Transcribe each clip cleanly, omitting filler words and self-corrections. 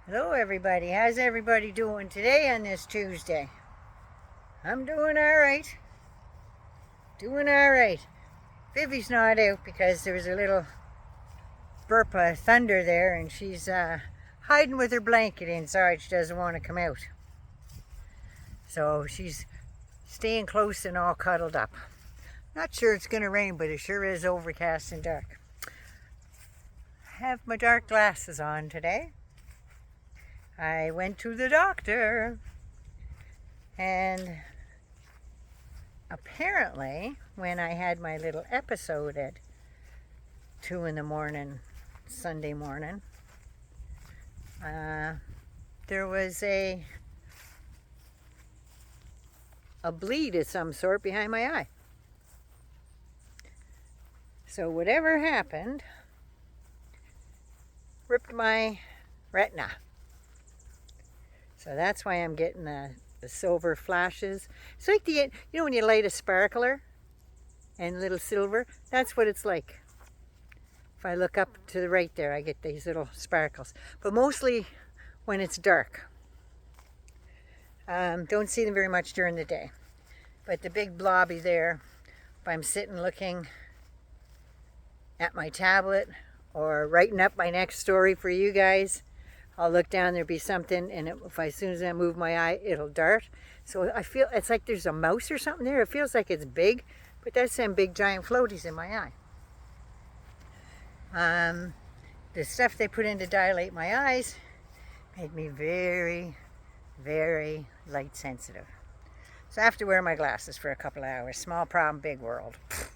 Hello everybody, how's everybody doing today on this Tuesday? I'm doing alright. Doing alright. Vivi's not out because there was a little burp of thunder there and she's hiding with her blanket inside. She doesn't want to come out. So she's staying close and all cuddled up. Not sure it's going to rain, but it sure is overcast and dark. I have my dark glasses on today. I went to the doctor, and apparently when I had my little episode at 2 in the morning, Sunday morning, there was a bleed of some sort behind my eye. So whatever happened ripped my retina. So that's why I'm getting the silver flashes. It's like when you light a sparkler and little silver, that's what it's like. If I look up to the right there, I get these little sparkles. But mostly when it's dark. Don't see them very much during the day. But the big blobby there, if I'm sitting looking at my tablet or writing up my next story for you guys, I'll look down, there'll be something, and as soon as I move my eye, it'll dart. So I feel it's like there's a mouse or something there. It feels like it's big, but that's some big giant floaties in my eye. The stuff they put in to dilate my eyes made me very, very light sensitive. So I have to wear my glasses for a couple of hours. Small problem, big world. If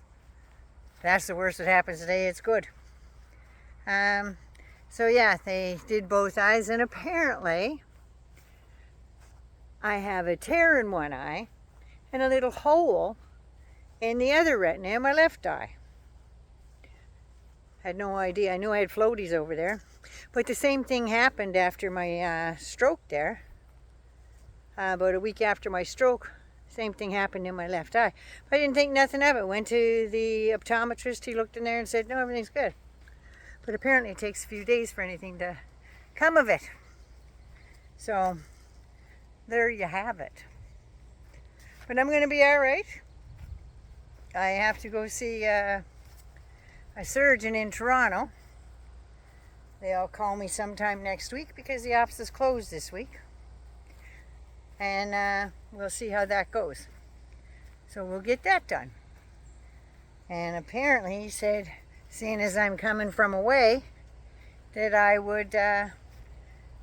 that's the worst that happens today, it's good. So yeah, they did both eyes, and apparently I have a tear in one eye and a little hole in the other retina in my left eye. Had no idea. I knew I had floaties over there. But the same thing happened after my stroke there. About a week after my stroke, same thing happened in my left eye. But I didn't think nothing of it. Went to the optometrist. He looked in there and said, no, everything's good. But apparently it takes a few days for anything to come of it. So there you have it. But I'm going to be all right. I have to go see a surgeon in Toronto. They'll call me sometime next week because the office is closed this week. And we'll see how that goes. So we'll get that done. And apparently he said, seeing as I'm coming from away, that I would, if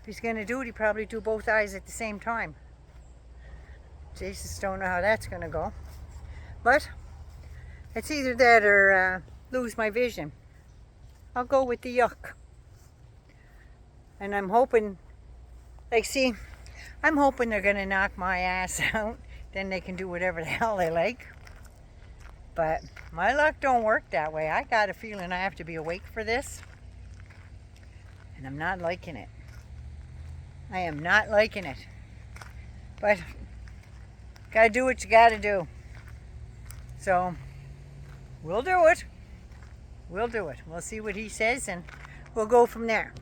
he's going to do it, he'd probably do both eyes at the same time. Jesus, don't know how that's going to go. But it's either that or lose my vision. I'll go with the yuck. And I'm hoping, I'm hoping they're going to knock my ass out. Then they can do whatever the hell they like. But my luck don't work that way. I got a feeling I have to be awake for this. And I'm not liking it. I am not liking it. But gotta do what you gotta do. So we'll do it. We'll do it. We'll see what he says and we'll go from there.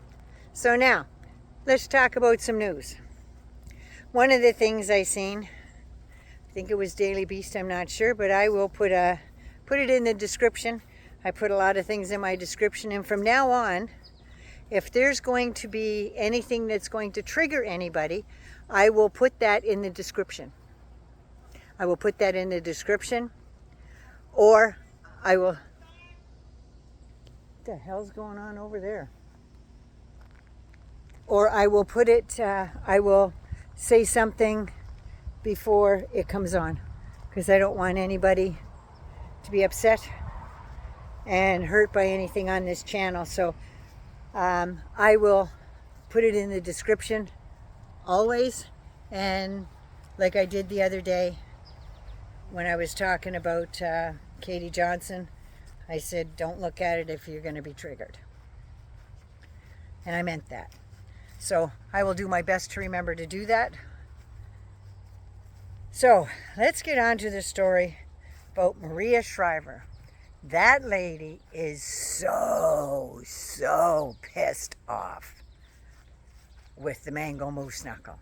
So now, let's talk about some news. One of the things I seen, I think it was Daily Beast, I'm not sure, but I will put it in the description. I put a lot of things in my description, and from now on, if there's going to be anything that's going to trigger anybody, I will put that in the description. I will put that in the description, or I will... What the hell's going on over there? Or I will put it, I will say something before it comes on, because I don't want anybody to be upset and hurt by anything on this channel. So I will put it in the description always, and like I did the other day when I was talking about Katie Johnson, I said don't look at it if you're going to be triggered, and I meant that. So I will do my best to remember to do that. So let's get on to the story about Maria Shriver. That lady is so pissed off with the mango moose knuckle.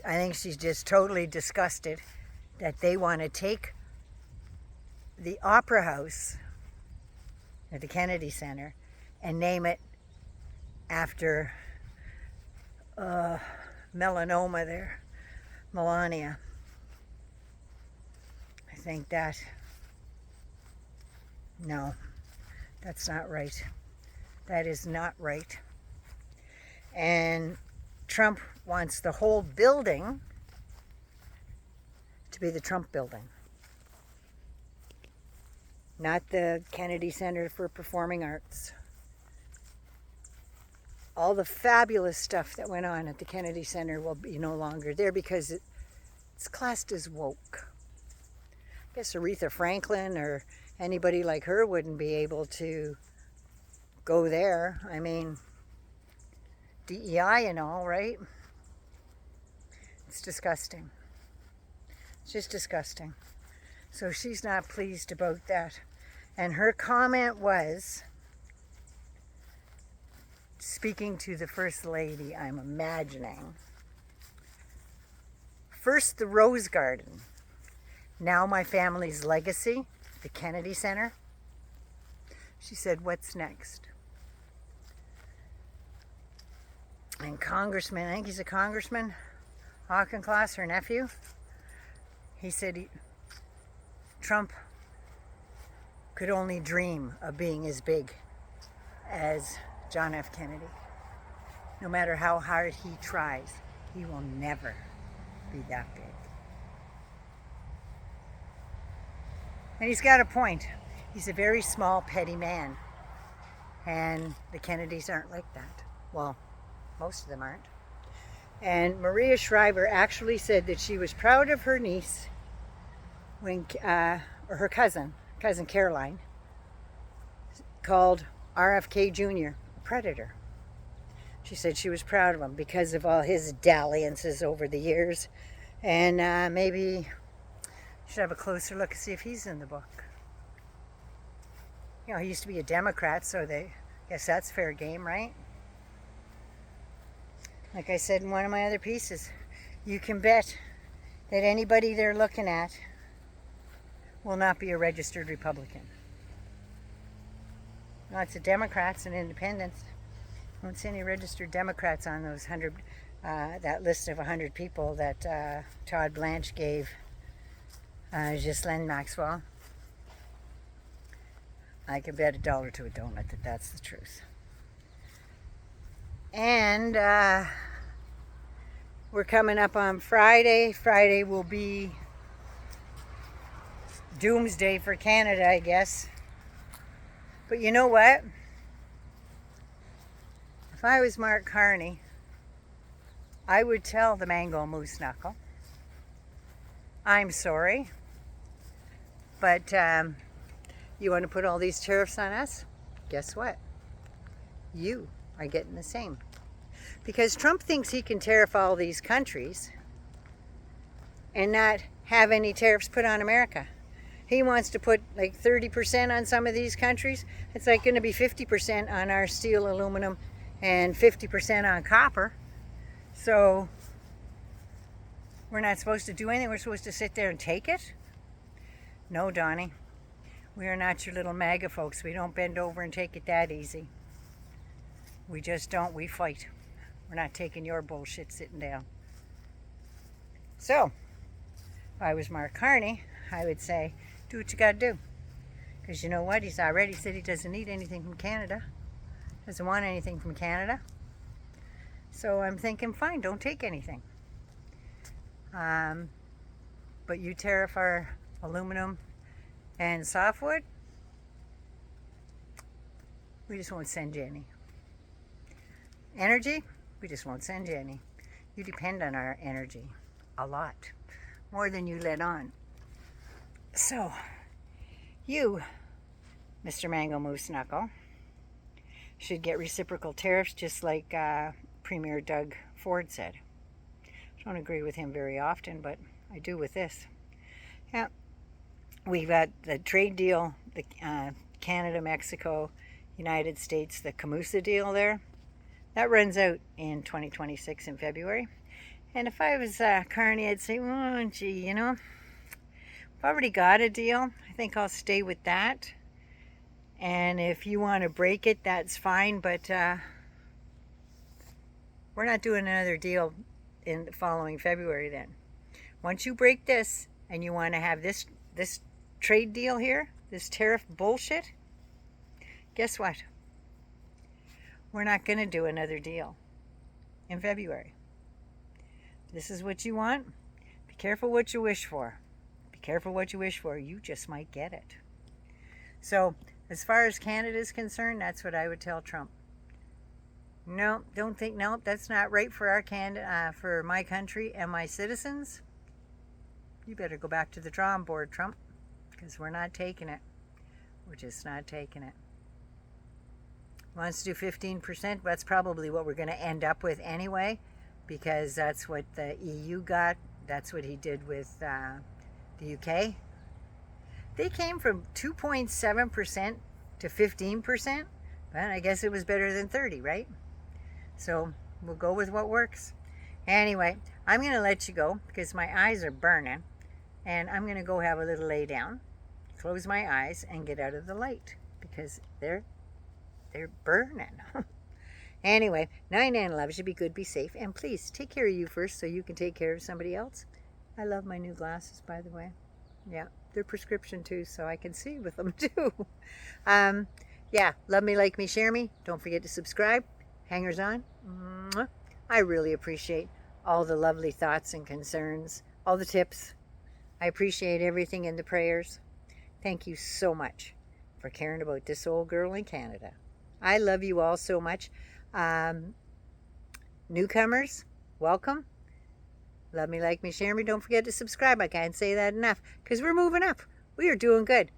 I think she's just totally disgusted that they want to take the Opera House at the Kennedy Center and name it after melanoma there, Melania. I think that, no, that's not right. That is not right. And Trump wants the whole building to be the Trump building, not the Kennedy Center for Performing Arts. All the fabulous stuff that went on at the Kennedy Center will be no longer there because it's classed as woke. I guess Aretha Franklin or anybody like her wouldn't be able to go there. I mean, DEI and all, right? It's disgusting. It's just disgusting. So she's not pleased about that. And her comment was, speaking to the First Lady, I'm imagining, first the Rose Garden, now my family's legacy, the Kennedy Center. She said, what's next? And Congressman, I think he's a congressman, Auchincloss, her nephew, he said Trump could only dream of being as big as John F. Kennedy. No matter how hard he tries, he will never be that big. And he's got a point. He's a very small, petty man. And the Kennedys aren't like that. Well, most of them aren't. And Maria Shriver actually said that she was proud of her niece, when, or her cousin Caroline, called RFK Jr. a predator. She said she was proud of him because of all his dalliances over the years. And maybe you should have a closer look and see if he's in the book. You know, he used to be a Democrat, so I guess that's fair game, right? Like I said in one of my other pieces, you can bet that anybody they're looking at will not be a registered Republican. Lots of Democrats and independents. I don't see any registered Democrats on those that list of 100 people that Todd Blanche gave Ghislaine Maxwell. I can bet $1 to a donut that that's the truth. And we're coming up on Friday. Friday will be doomsday for Canada, I guess. But you know what? If I was Mark Carney, I would tell the mango moose knuckle, I'm sorry, but you want to put all these tariffs on us? Guess what? You are getting the same. Because Trump thinks he can tariff all these countries and not have any tariffs put on America. He wants to put like 30% on some of these countries. It's like going to be 50% on our steel, aluminum, and 50% on copper. So we're not supposed to do anything. We're supposed to sit there and take it? No, Donnie. We are not your little MAGA folks. We don't bend over and take it that easy. We just don't. We fight. We're not taking your bullshit sitting down. So, if I was Mark Carney, I would say, do what you got to do. Because you know what? He's already said he doesn't need anything from Canada. Doesn't want anything from Canada. So I'm thinking, fine, don't take anything. But you tariff our aluminum and softwood, we just won't send you any. Energy, we just won't send you any. You depend on our energy a lot, more than you let on. So, you, Mr. Mango Moose Knuckle, should get reciprocal tariffs just like Premier Doug Ford said. I don't agree with him very often, but I do with this. Yeah, we've got the trade deal, the Canada, Mexico, United States, the Camusa deal there. That runs out in 2026 in February. And if I was Carney, I'd say, oh, gee, you know, I've already got a deal. I think I'll stay with that. And if you want to break it, that's fine. But we're not doing another deal in the following February then. Once you break this and you want to have this trade deal here, this tariff bullshit, guess what? We're not going to do another deal in February. This is what you want. Be careful what you wish for. Be careful what you wish for. You just might get it. So, as far as Canada is concerned, that's what I would tell Trump. No, don't think, no, that's not right for our for my country and my citizens. You better go back to the drawing board, Trump, because we're not taking it. We're just not taking it. Wants to do 15%. That's probably what we're going to end up with anyway, because that's what the EU got. That's what he did with the UK. They came from 2.7% to 15%, but I guess it was better than 30, right? So we'll go with what works. Anyway, I'm going to let you go because my eyes are burning, and I'm going to go have a little lay down, close my eyes, and get out of the light because they're burning. Anyway, 99 loves you. Be good, be safe, and please take care of you first so you can take care of somebody else. I love my new glasses, by the way. Yeah, they're prescription too, so I can see with them too. Yeah, love me, like me, share me. Don't forget to subscribe. Hangers on. I really appreciate all the lovely thoughts and concerns, all the tips. I appreciate everything in the prayers. Thank you so much for caring about this old girl in Canada. I love you all so much. Newcomers, welcome. Love me, like me, share me. Don't forget to subscribe. I can't say that enough because we're moving up. We are doing good.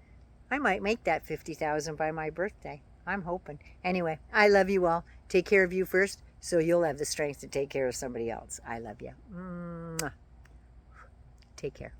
I might make that 50,000 by my birthday. I'm hoping. Anyway, I love you all. Take care of you first so you'll have the strength to take care of somebody else. I love you. Take care.